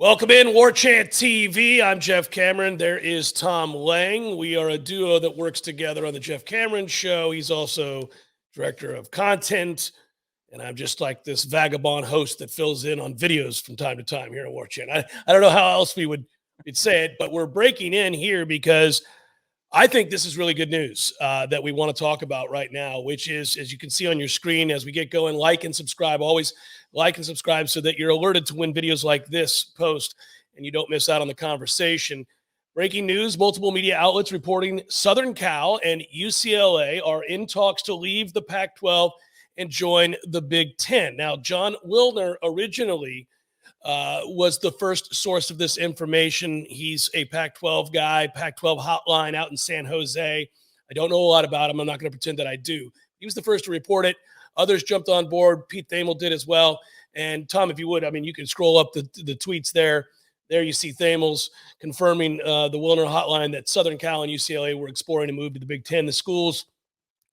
Welcome in, Warchant TV. I'm Jeff Cameron. There is Tom Lang. We are a duo that works together on the Jeff Cameron Show. He's also director of content, and I'm just like this vagabond host that fills in on videos from time to time here at Warchant. I don't know how else we'd say it, but we're breaking in here because I think this is really good news that we want to talk about right now, which is, as you can see on your screen, as we get going, like and subscribe. Always like and subscribe so that you're alerted to when videos like this post and you don't miss out on the conversation. Breaking news, multiple media outlets reporting Southern Cal and UCLA are in talks to leave the Pac-12 and join the Big Ten. Now, John Wilner originally was the first source of this information. He's a Pac-12 guy, Pac-12 hotline out in San Jose. I don't know a lot about him. I'm not going to pretend that I do. He was the first to report it. Others jumped on board. Pete Thamel did as well. And Tom, if you would, you can scroll up the tweets there. There you see Thamel's confirming the Wilner hotline that Southern Cal and UCLA were exploring a move to the Big Ten. The schools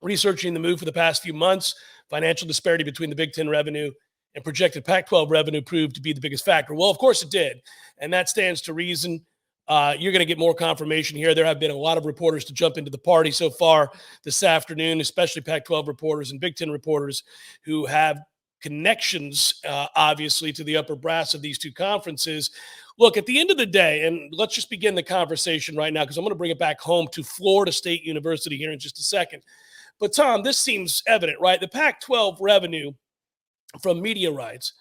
researching the move for the past few months. Financial disparity between the Big Ten revenue and projected Pac-12 revenue proved to be the biggest factor. Well, of course it did, and that stands to reason. You're going to get more confirmation here. There have been a lot of reporters to jump into the party so far this afternoon, especially Pac-12 reporters and Big Ten reporters who have connections, obviously, to the upper brass of these two conferences. Look, at the end of the day, and let's just begin the conversation right now because I'm going to bring it back home to Florida State University here in just a second. But, Tom, this seems evident, right? The Pac-12 revenue from media rights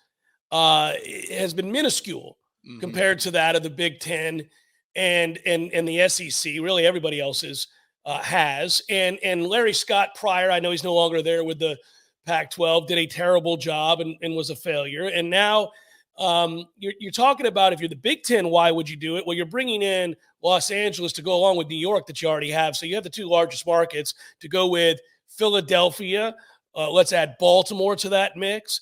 has been minuscule compared to that of the Big Ten and the SEC. Really, everybody else's has. And Larry Scott Pryor, I know he's no longer there with the Pac-12, did a terrible job and was a failure. And now you're talking about if you're the Big Ten, why would you do it? Well, you're bringing in Los Angeles to go along with New York that you already have. So you have the two largest markets to go with. Philadelphia. Let's add Baltimore to that mix.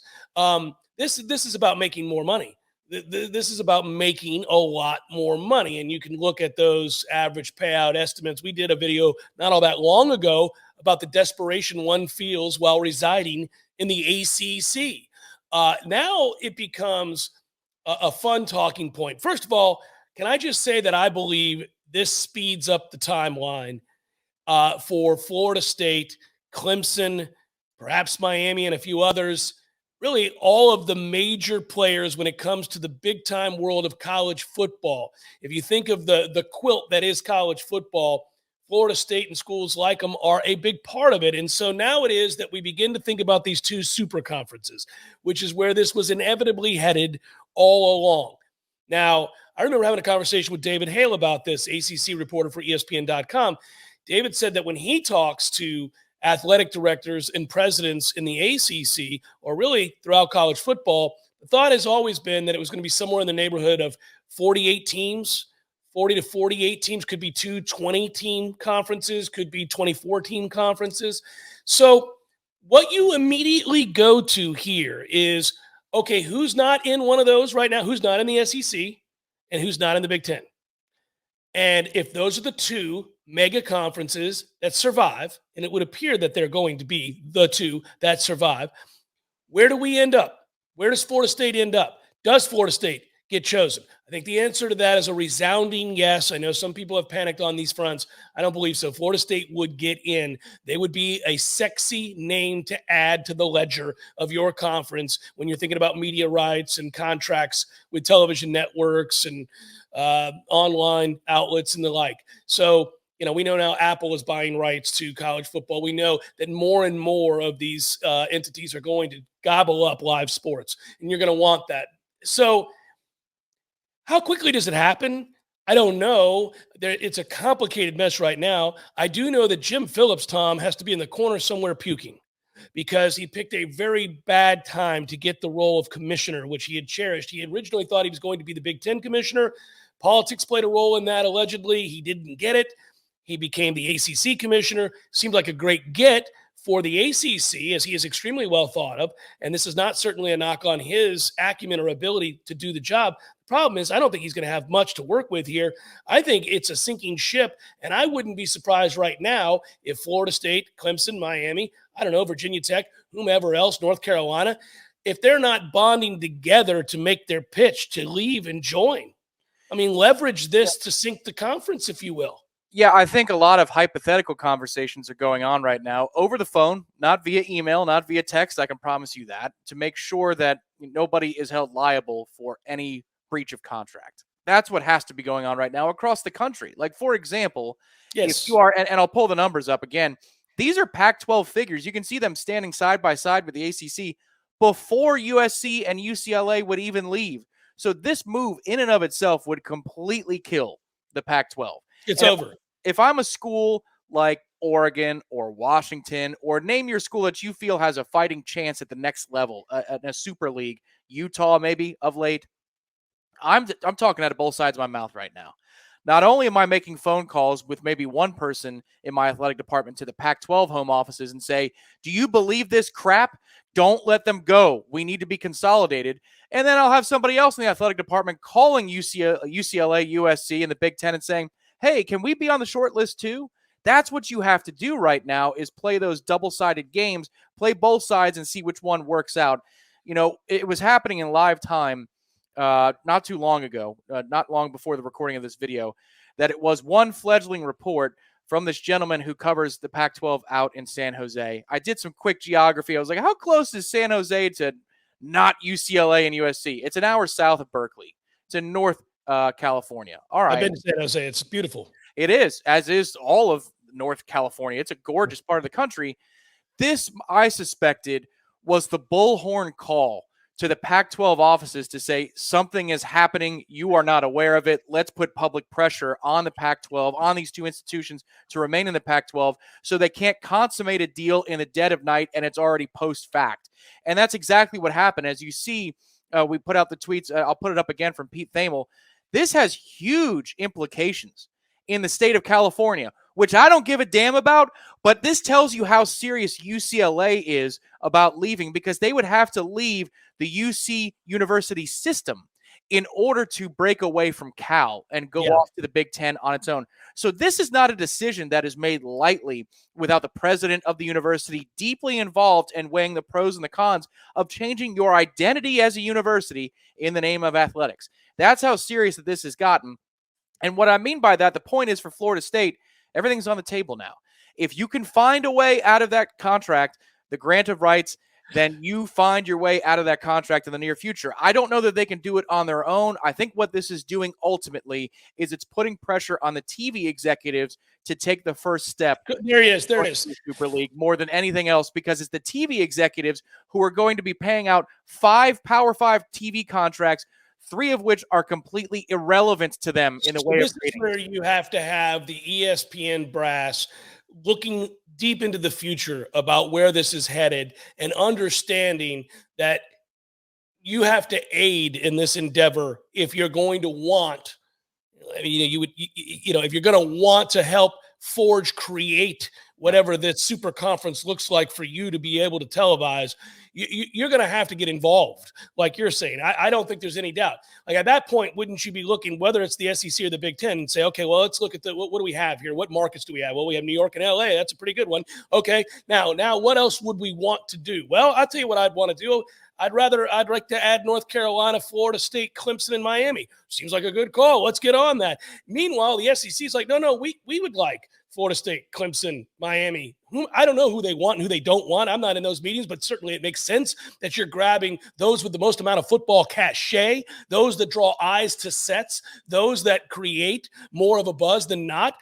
This is about making more money. This is about making a lot more money. And you can look at those average payout estimates. We did a video not all that long ago about the desperation one feels while residing in the ACC. Now it becomes a fun talking point. First of all, can I just say that I believe this speeds up the timeline for Florida State, Clemson, perhaps Miami and a few others, really all of the major players when it comes to the big-time world of college football. If you think of the quilt that is college football, Florida State and schools like them are a big part of it. And so now it is that we begin to think about these two super conferences, which is where this was inevitably headed all along. Now, I remember having a conversation with David Hale about this, ACC reporter for ESPN.com. David said that when he talks to athletic directors and presidents in the ACC, or really throughout college football, the thought has always been that it was going to be somewhere in the neighborhood of 48 teams, 40 to 48 teams, could be two 20-team conferences, could be 24-team conferences. So what you immediately go to here is, okay, who's not in one of those right now? Who's not in the SEC and who's not in the Big Ten? And if those are the two mega conferences that survive, and it would appear that they're going to be the two that survive, where do we end up? Where does Florida State end up? Does Florida State get chosen? I think the answer to that is a resounding yes. I know some people have panicked on these fronts. I don't believe so. Florida State would get in. They would be a sexy name to add to the ledger of your conference when you're thinking about media rights and contracts with television networks and online outlets and the like. So, we know now Apple is buying rights to college football. We know that more and more of these entities are going to gobble up live sports, and you're going to want that. So how quickly does it happen? I don't know. It's a complicated mess right now. I do know that Jim Phillips, Tom, has to be in the corner somewhere puking because he picked a very bad time to get the role of commissioner, which he had cherished. He originally thought he was going to be the Big Ten commissioner. Politics played a role in that, allegedly. He didn't get it. He became the ACC commissioner. Seemed like a great get for the ACC, as he is extremely well thought of. And this is not certainly a knock on his acumen or ability to do the job. The problem is I don't think he's going to have much to work with here. I think it's a sinking ship, and I wouldn't be surprised right now if Florida State, Clemson, Miami, I don't know, Virginia Tech, whomever else, North Carolina, if they're not bonding together to make their pitch to leave and join. I mean, leverage this to sink the conference, if you will. Yeah, I think a lot of hypothetical conversations are going on right now over the phone, not via email, not via text. I can promise you that, to make sure that nobody is held liable for any breach of contract. That's what has to be going on right now across the country. Like, for example, if Yes. you are, and I'll pull the numbers up again, these are Pac 12 figures. You can see them standing side by side with the ACC before USC and UCLA would even leave. So this move in and of itself would completely kill the Pac 12. It's And over. if I'm a school like Oregon or Washington, or name your school that you feel has a fighting chance at the next level, at a super league, Utah maybe of late, I'm talking out of both sides of my mouth right now. Not only am I making phone calls with maybe one person in my athletic department to the Pac-12 home offices and say, do you believe this crap? Don't let them go. We need to be consolidated. And then I'll have somebody else in the athletic department calling UCLA, USC, and the Big Ten and saying, hey, can we be on the short list too? That's what you have to do right now, is play those double-sided games, play both sides and see which one works out. It was happening in live time not too long ago, not long before the recording of this video, that it was one fledgling report from this gentleman who covers the Pac-12 out in San Jose. I did some quick geography. I was like, how close is San Jose to not UCLA and USC? It's an hour south of Berkeley. It's in North California. All right. I've been to San Jose. It's beautiful. It is, as is all of North California. It's a gorgeous part of the country. This, I suspected, was the bullhorn call to the Pac-12 offices to say something is happening. You are not aware of it. Let's put public pressure on the Pac-12, on these two institutions to remain in the Pac-12 so they can't consummate a deal in the dead of night and it's already post-fact. And that's exactly what happened. As you see, we put out the tweets. I'll put it up again from Pete Thamel. This has huge implications in the state of California, which I don't give a damn about, but this tells you how serious UCLA is about leaving, because they would have to leave the UC University system in order to break away from Cal and go off to the Big Ten on its own. So this is not a decision that is made lightly without the president of the university deeply involved and weighing the pros and the cons of changing your identity as a university in the name of athletics. That's how serious that this has gotten. And what I mean by that, the point is, for Florida State, everything's on the table now. If you can find a way out of that contract, the grant of rights, then you find your way out of that contract in the near future. I don't know that they can do it on their own. I think what this is doing ultimately is it's putting pressure on the TV executives to take the first step. There it is. There it is. Super League more than anything else, because it's the TV executives who are going to be paying out 5 Power 5 TV contracts, 3 of which are completely irrelevant to them in the way of ratings. This is where you have to have the ESPN brass looking deep into the future about where this is headed and understanding that you have to aid in this endeavor if you're going to want, if you're going to want to help create whatever this super conference looks like for you to be able to televise, you're going to have to get involved, like you're saying. I don't think there's any doubt. Like, at that point, wouldn't you be looking, whether it's the SEC or the Big Ten, and say, okay, well, let's look at what do we have here? What markets do we have? Well, we have New York and LA. That's a pretty good one. Okay, now what else would we want to do? Well, I'll tell you what I'd want to do. I'd like to add North Carolina, Florida State, Clemson, and Miami. Seems like a good call. Let's get on that. Meanwhile, the SEC is like, no, we would like Florida State, Clemson, Miami. I don't know who they want and who they don't want. I'm not in those meetings, but certainly it makes sense that you're grabbing those with the most amount of football cachet, those that draw eyes to sets, those that create more of a buzz than not.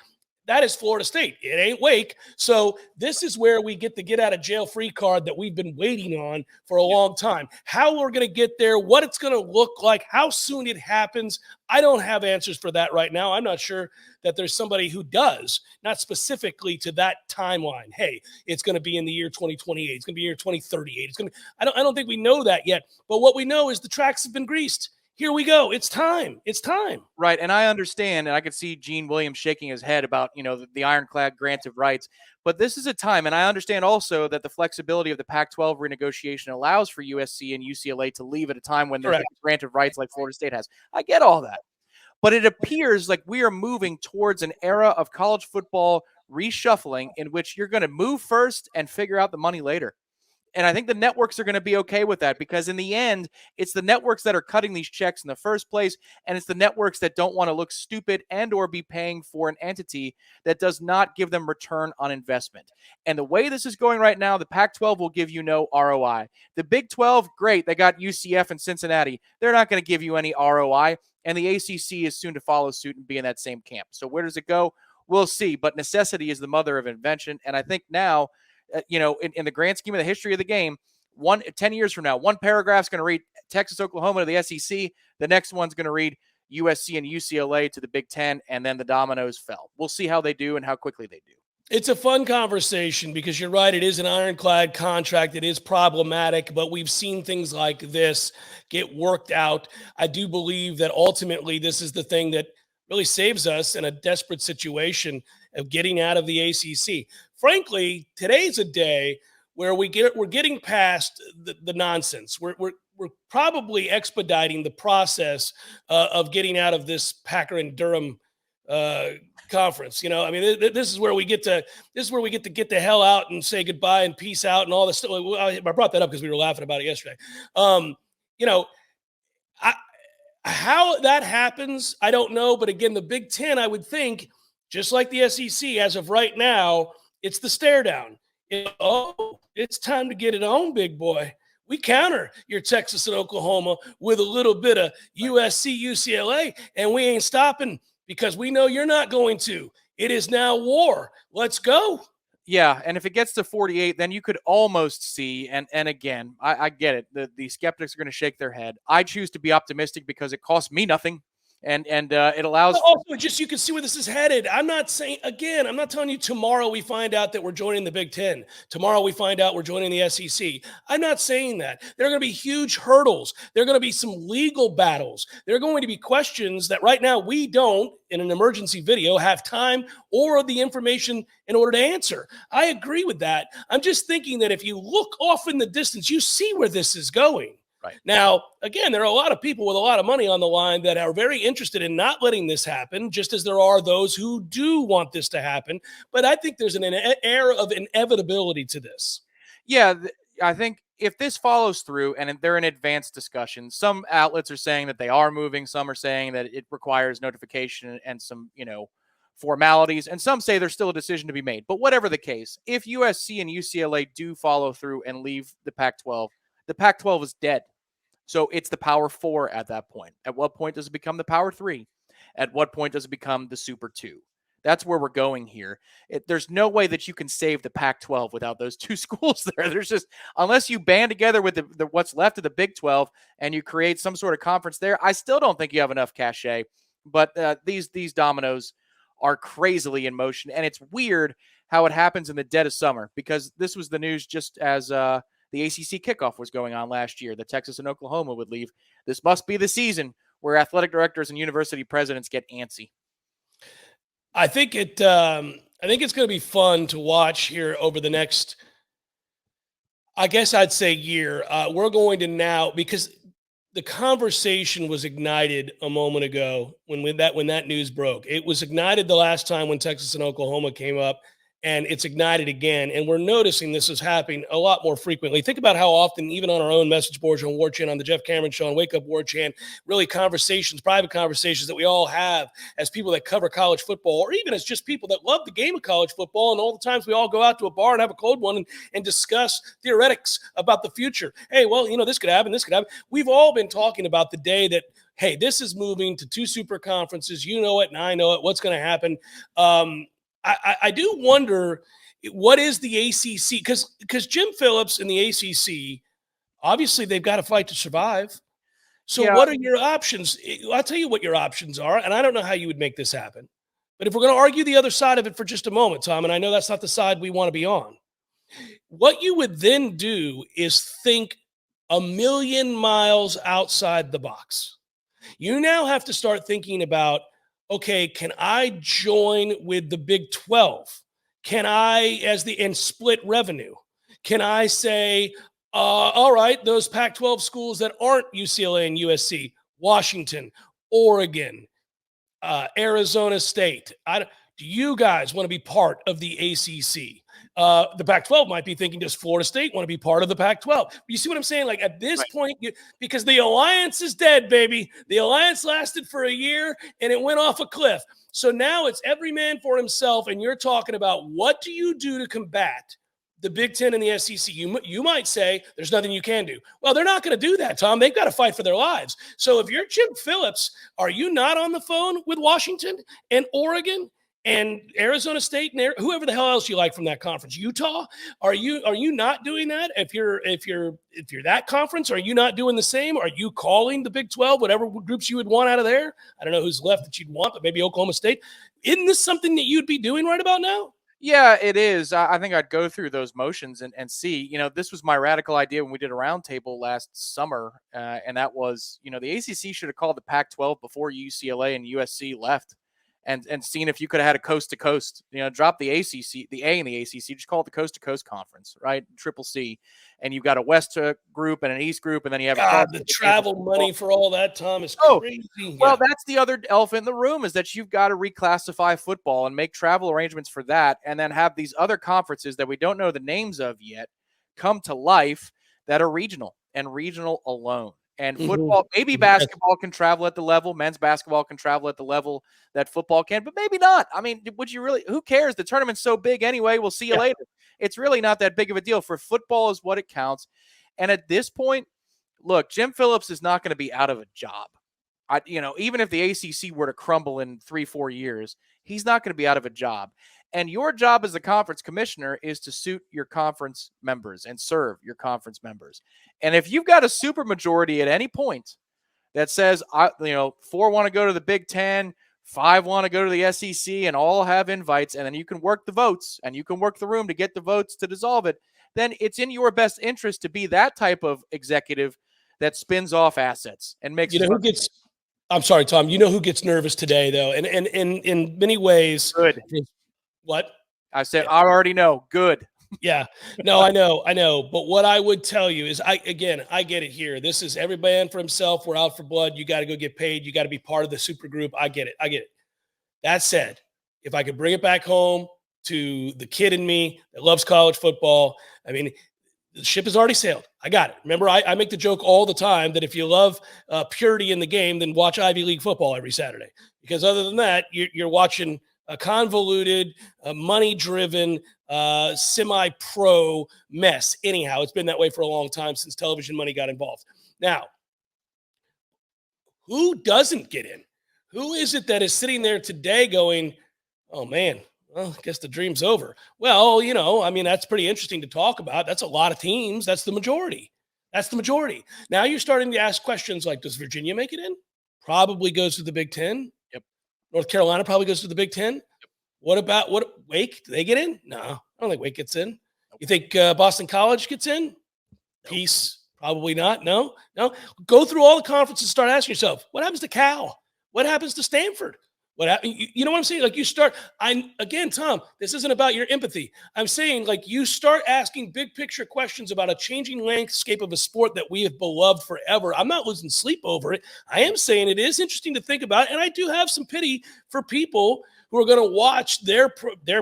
That is Florida State. It ain't Wake. So this is where we get the get out of jail free card that we've been waiting on for a long time. How we're going to get there, what it's going to look like, how soon it happens, I don't have answers for that right now. I'm not sure that there's somebody who does, not specifically to that timeline. Hey, it's going to be in the year 2028. It's going to be year 2038. I don't think we know that yet. But what we know is the tracks have been greased. Here we go. It's time. It's time. Right. And I understand, and I could see Gene Williams shaking his head about, the ironclad grant of rights. But this is a time, and I understand also that the flexibility of the Pac-12 renegotiation allows for USC and UCLA to leave at a time when there's a grant of rights like Florida State has. I get all that. But it appears like we are moving towards an era of college football reshuffling in which you're going to move first and figure out the money later. And I think the networks are going to be okay with that, because in the end, it's the networks that are cutting these checks in the first place. And it's the networks that don't want to look stupid and or be paying for an entity that does not give them return on investment. And the way this is going right now, the Pac-12 will give you no ROI. The Big 12, great. They got UCF and Cincinnati. They're not going to give you any ROI. And the ACC is soon to follow suit and be in that same camp. So where does it go? We'll see. But necessity is the mother of invention. And I think now, in the grand scheme of the history of the game, 10 years from now, one paragraph's going to read Texas, Oklahoma to the SEC. The next one's going to read USC and UCLA to the Big Ten, and then the dominoes fell. We'll see how they do and how quickly they do. It's a fun conversation because you're right. It is an ironclad contract. It is problematic, but we've seen things like this get worked out. I do believe that ultimately this is the thing that really saves us in a desperate situation of getting out of the ACC. Frankly, today's a day where we're getting past the nonsense. We're probably expediting the process of getting out of this Packer and Durham conference. I mean, this is where we get to get the hell out and say goodbye and peace out and all this stuff. I brought that up because we were laughing about it yesterday. How that happens, I don't know. But again, the Big Ten, I would think, just like the SEC, as of right now, it's the stare down. It's time to get it on, big boy. We counter your Texas and Oklahoma with a little bit of USC, UCLA, and we ain't stopping because we know you're not going to. It is now war. Let's go. Yeah, and if it gets to 48, then you could almost see, and again, I get it. The skeptics are going to shake their head. I choose to be optimistic because it costs me nothing, and it allows. Also, just you can see where this is headed. I'm not telling you tomorrow we find out that we're joining the Big Ten. Tomorrow we find out we're joining the SEC. I'm not saying that. There are going to be huge hurdles. There are going to be some legal battles. There are going to be questions that right now we don't, in an emergency video, have time or the information in order to answer. I agree with that. I'm just thinking that if you look off in the distance, you see where this is going. Right. Now, again, there are a lot of people with a lot of money on the line that are very interested in not letting this happen, just as there are those who do want this to happen. But I think there's an air of inevitability to this. Yeah, I think if this follows through and they're in advanced discussions, some outlets are saying that they are moving. Some are saying that it requires notification and some, formalities. And some say there's still a decision to be made. But whatever the case, if USC and UCLA do follow through and leave the Pac-12 is dead. So it's the Power 4 at that point. At what point does it become the Power 3? At what point does it become the Super 2? That's where we're going here. There's no way that you can save the Pac-12 without those two schools there. There's just, unless you band together with the what's left of the Big 12 and you create some sort of conference there, I still don't think you have enough cachet. But these dominoes are crazily in motion. And it's weird how it happens in the dead of summer, because this was the news just as the ACC kickoff was going on last year, that Texas and Oklahoma would leave. This must be the season where athletic directors and university presidents get antsy. I think it's going to be fun to watch here over the next, I guess I'd say, year. We're going to now, because the conversation was ignited a moment ago when that news broke. It was ignited the last time when Texas and Oklahoma came up. And it's ignited again. And we're noticing this is happening a lot more frequently. Think about how often, even on our own message boards on Warchant, on the Jeff Cameron Show, on Wake Up Warchant, really private conversations that we all have as people that cover college football, or even as just people that love the game of college football. And all the times we all go out to a bar and have a cold one and discuss theoretics about the future. Hey, well, this could happen, this could happen. We've all been talking about the day that, hey, this is moving to 2 super conferences. You know it and I know it. What's going to happen? I do wonder, what is the ACC? Because Jim Phillips and the ACC, obviously they've got to fight to survive. So What are your options? I'll tell you what your options are, and I don't know how you would make this happen. But if we're going to argue the other side of it for just a moment, Tom, and I know that's not the side we want to be on, what you would then do is think a million miles outside the box. You now have to start thinking about, okay, can I join with the Big 12? Can I, and split revenue? Can I say, all right, those Pac-12 schools that aren't UCLA and USC, Washington, Oregon, Arizona State, do you guys want to be part of the ACC? The Pac-12 might be thinking, does Florida State want to be part of the Pac-12? You see what I'm saying? Like at this point, because the alliance is dead, baby. The alliance lasted for a year and it went off a cliff. So now it's every man for himself. And you're talking about what do you do to combat the Big Ten and the SEC? You might say there's nothing you can do. Well, they're not going to do that, Tom. They've got to fight for their lives. So if you're Jim Phillips, are you not on the phone with Washington and Oregon and Arizona State and whoever the hell else you like from that conference? Utah? Are you not doing that? If you're that conference, are you not doing the same? Are you calling the Big 12, whatever groups you would want out of there? I don't know who's left that you'd want, but maybe Oklahoma State. Isn't this something that you'd be doing right about now? Yeah, it is. I think I'd go through those motions and see, this was my radical idea when we did a roundtable last summer. And that was, the ACC should have called the Pac-12 before UCLA and USC left and seen if you could have had a coast to coast, drop the ACC, the A in the ACC, just call it the coast to coast conference, right? Triple C. And you've got a West group and an East group. And then you have the travel money for all that, Tom, is crazy. Well, that's the other elephant in the room is that you've got to reclassify football and make travel arrangements for that. And then have these other conferences that we don't know the names of yet come to life that are regional and regional alone. And football, maybe basketball can travel at the level, men's basketball can travel at the level that football can, but maybe not. I mean, would you really, who cares? The tournament's so big anyway. We'll see you later. It's really not that big of a deal. For football is what it counts. And at this point, look, Jim Phillips is not going to be out of a job. Even if the ACC were to crumble in 3-4 years, he's not going to be out of a job. And your job as the conference commissioner is to suit your conference members and serve your conference members. And if you've got a super majority at any point that says, 4 want to go to the Big Ten, 5 want to go to the SEC, and all have invites, and then you can work the votes and you can work the room to get the votes to dissolve it, then it's in your best interest to be that type of executive that spins off assets and makes who gets. I'm sorry, Tom. You know who gets nervous today, though, and in many ways. Good. What? I said, I already know. Good. Yeah. No, I know. But what I would tell you is, I get it here. This is every man for himself. We're out for blood. You got to go get paid. You got to be part of the super group. I get it. That said, if I could bring it back home to the kid in me that loves college football, I mean, the ship has already sailed. I got it. Remember, I make the joke all the time that if you love purity in the game, then watch Ivy League football every Saturday. Because other than that, you're watching a convoluted, money-driven, semi-pro mess. Anyhow, it's been that way for a long time since television money got involved. Now, who doesn't get in? Who is it that is sitting there today going, oh, man, well, I guess the dream's over? Well, that's pretty interesting to talk about. That's a lot of teams. That's the majority. Now you're starting to ask questions like, does Virginia make it in? Probably goes to the Big Ten. North Carolina probably goes to the Big Ten. What about Wake? Do they get in? No, I don't think Wake gets in. You think Boston College gets in? Peace. Probably not. No. Go through all the conferences and start asking yourself, what happens to Cal? What happens to Stanford? You know what I'm saying? Like Tom, this isn't about your empathy. I'm saying like you start asking big picture questions about a changing landscape of a sport that we have beloved forever. I'm not losing sleep over it. I am saying it is interesting to think about. And I do have some pity for people who are going to watch their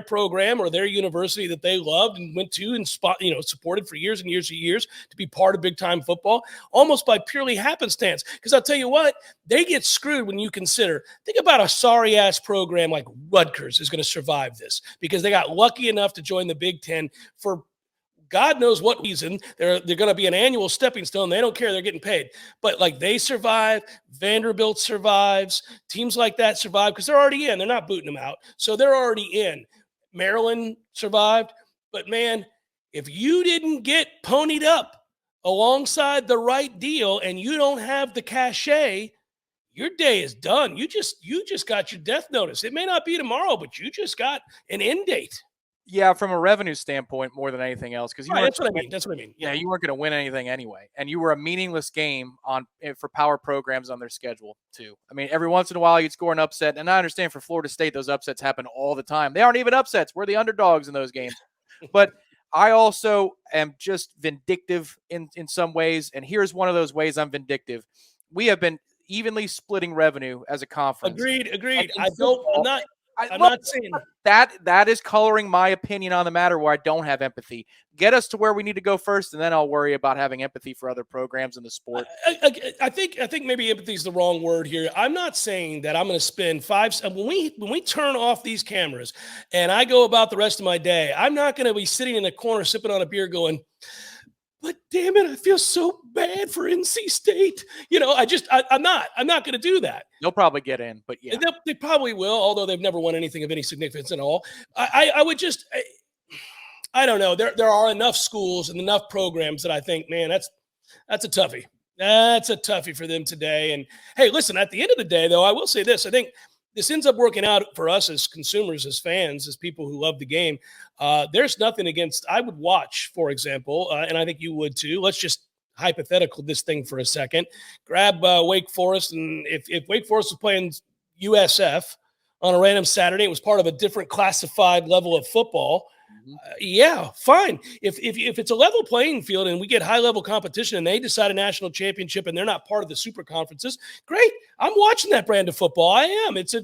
program or their university that they loved and went to and supported for years and years and years to be part of big time football, almost by purely happenstance. Because I'll tell you what, they get screwed when you consider. Think about a sorry ass program like Rutgers is going to survive this because they got lucky enough to join the Big Ten for God knows what reason. They're going to be an annual stepping stone. They don't care. They're getting paid. But like they survive. Vanderbilt survives. Teams like that survive because they're already in. They're not booting them out. So they're already in. Maryland survived. But man, if you didn't get ponied up alongside the right deal and you don't have the cachet, your day is done. You just got your death notice. It may not be tomorrow, but you just got an end date. Yeah, from a revenue standpoint, more than anything else, because that's what I mean. Yeah, you weren't going to win anything anyway, and you were a meaningless game for power programs on their schedule too. I mean, every once in a while you'd score an upset, and I understand for Florida State those upsets happen all the time. They aren't even upsets; we're the underdogs in those games. But I also am just vindictive in some ways, and here's one of those ways I'm vindictive. We have been evenly splitting revenue as a conference. Agreed. I'm not saying that is coloring my opinion on the matter where I don't have empathy. Get us to where we need to go first, and then I'll worry about having empathy for other programs in the sport. I think maybe empathy is the wrong word here. I'm not saying that I'm going to spend when we turn off these cameras and I go about the rest of my day, I'm not going to be sitting in a corner sipping on a beer going, but damn it, I feel so bad for NC State. I'm not going to do that. They'll probably get in, but yeah, they probably will, although they've never won anything of any significance at all. I would just, I don't know. There are enough schools and enough programs that I think, man, that's a toughie. That's a toughie for them today. And hey, listen, at the end of the day, though, I will say this. I think this ends up working out for us as consumers, as fans, as people who love the game. There's nothing against, I would watch, for example, and I think you would too. Let's just hypothetical this thing for a second. Grab Wake Forest, and if Wake Forest was playing USF on a random Saturday, it was part of a different classified level of football. Yeah, fine. If it's a level playing field and we get high level competition and they decide a national championship and they're not part of the super conferences, great. I'm watching that brand of football. I am. It's a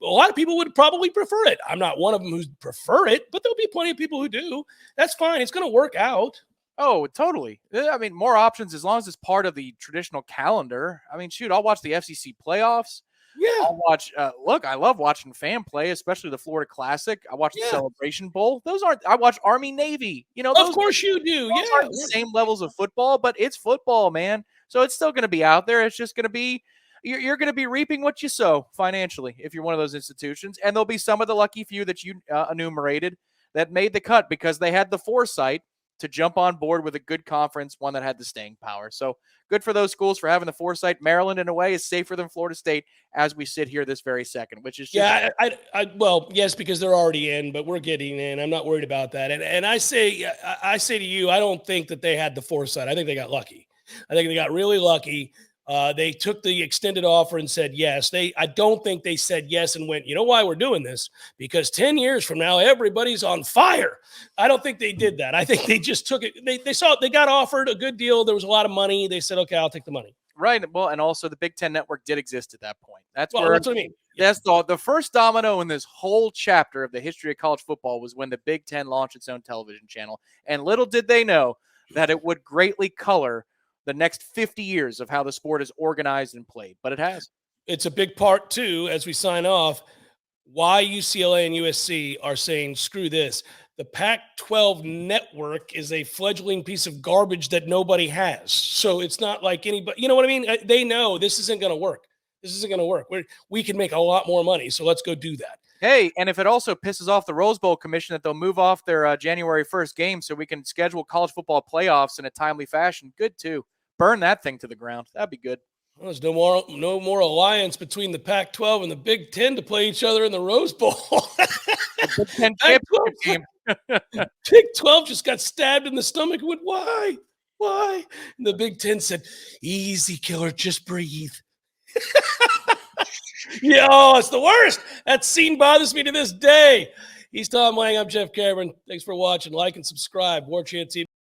lot of people would probably prefer it. I'm not one of them who prefer it, but there'll be plenty of people who do. That's fine. It's going to work out. Oh, totally. I mean, more options as long as it's part of the traditional calendar. I mean, shoot, I'll watch the FCC playoffs. Yeah. I'll watch. Look, I love watching fan play, especially the Florida Classic. I watch the Celebration Bowl. I watch Army Navy. Of course you do. Those aren't the same levels of football, but it's football, man. So it's still going to be out there. It's just going to be you're going to be reaping what you sow financially if you're one of those institutions, and there'll be some of the lucky few that you enumerated that made the cut because they had the foresight to jump on board with a good conference, one that had the staying power. So good for those schools for having the foresight. Maryland, in a way, is safer than Florida State as we sit here this very second, which is just well, yes, because they're already in, but we're getting in. I'm not worried about that. And I say to you, I don't think that they had the foresight. I think they got lucky. I think they got really lucky. They took the extended offer and said yes. I don't think they said yes and went, you know why we're doing this? Because 10 years from now, everybody's on fire. I don't think they did that. I think they just took it. They saw it. They got offered a good deal. There was a lot of money. They said, okay, I'll take the money. Right. Well, and also the Big Ten Network did exist at that point. That's what I mean. That's the first domino in this whole chapter of the history of college football was when the Big Ten launched its own television channel. And little did they know that it would greatly color the next 50 years of how the sport is organized and played, but it has. It's a big part too, as we sign off, why UCLA and USC are saying, screw this. The Pac-12 network is a fledgling piece of garbage that nobody has. So it's not like anybody, you know what I mean? They know this isn't going to work. This isn't going to work. We can make a lot more money. So let's go do that. Hey, and if it also pisses off the Rose Bowl Commission that they'll move off their January 1st game so we can schedule college football playoffs in a timely fashion, good too. Burn that thing to the ground. That'd be good. Well, there's no more alliance between the Pac-12 and the Big Ten to play each other in the Rose Bowl. Big Ten championship game. Big 12 just got stabbed in the stomach. Went, why? And the Big Ten said, easy, killer, just breathe. It's the worst. That scene bothers me to this day. He's Tom Lang. I'm Jeff Cameron. Thanks for watching. Like and subscribe. Warchant TV.